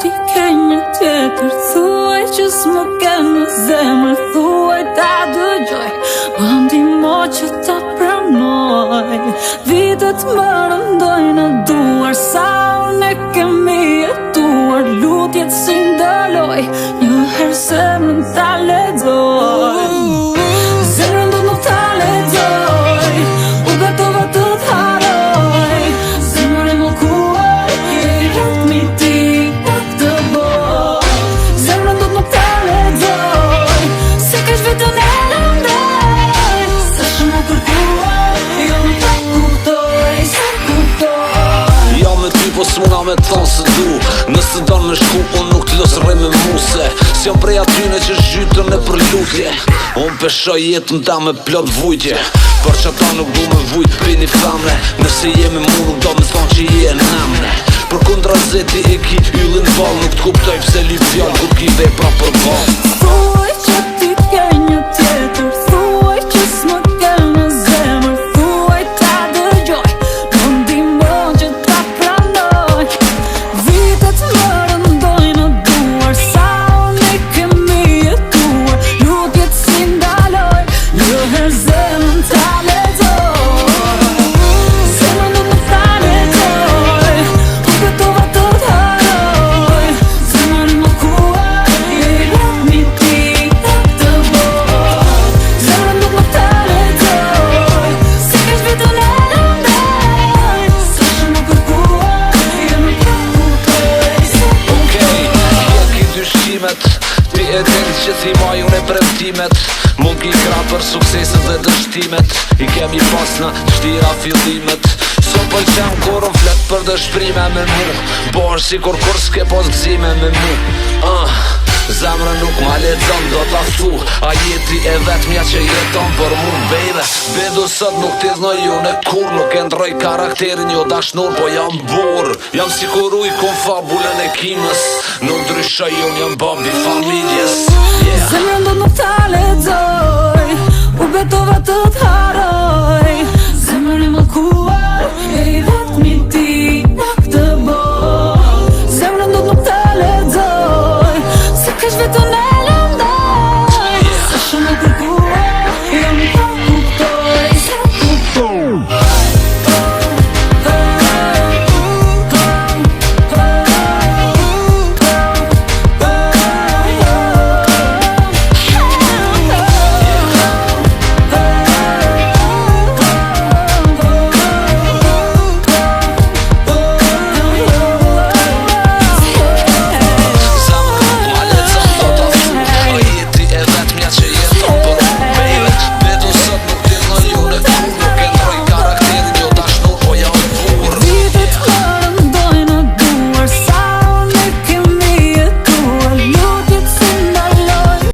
ti ke një tjetër. Thuaj që s'më ke në zemër, thuaj ta dëgjoj, më ndihmo që ta pranoj. Vitet më rëndojnë në duar, sa unë e kemi jetuar. Lutjet si ndaloj, njëherë zemrën ta lexoj. Zemrën do nuk ta lexoj, u betova të t'haroj. Zemrën më kuaj, i ritmi ti pak të boj. Zemrën do nuk ta lexoj, se kesh vetën e lëndoj. Sa shumë më kërkuaj, jo nuk ta kuptoj, sa kuptoj. Ja me ty po s'muna me thonë se du, nëse don me shku unë nuk t'los rrej me muse. S'jom prej atyne që zhytën e për lutje, unë peshoj jetën ta me plot vujtje. Për që ta nuk du me vujt për një famne, nëse jemi mu nuk do me thonë që je namne. Për kundra zeti e ki yllin val, nuk t'kuptoj pse li fjall kur ki vepra për val. Thuaj që ti ke një tjetër, thuaj që s'më ke në zemër, thuaj ta dëgjoj, më ndihmo që ta pranoj. Vitet më rëndojnë në duar, sa unë e kemi jetuar. Lutjet si ndaloj, njëherë zemrën ta lexoj. Zemrën do nuk ta lexoj, u betova të t'haroj. Zemrën më kuaj, i ritmi ti pak të boj. Zemrën do nuk ta lexoj, se kesh vetën e lëndoj. Sa shumë më kërkuaj, jo nuk ta kuptoj, sa Okej, ja ki dyshimet, ti e din që ti maj unë e premtimet. Mund ki kra për sukseset dhe dështimet, i kemi pas në shtira fillimet. So pëlqen kur unë flet për dëshprime me mu, bosh si kur s'ke pos gzime me mu. Zemrën nuk ma lexon do t'a thu, a jeti e vetmja që jeton për mu, baby. Bedu sot nuk t'i znoj unë e kur, nuk e ndroj karakterin jo dashnur, po jam bur. Jam si kur uj kun fabulën e kimës, nuk ndryshoj unë jam babi familjes. Zemrën do nuk ta lexoj, u betova të t'haroj.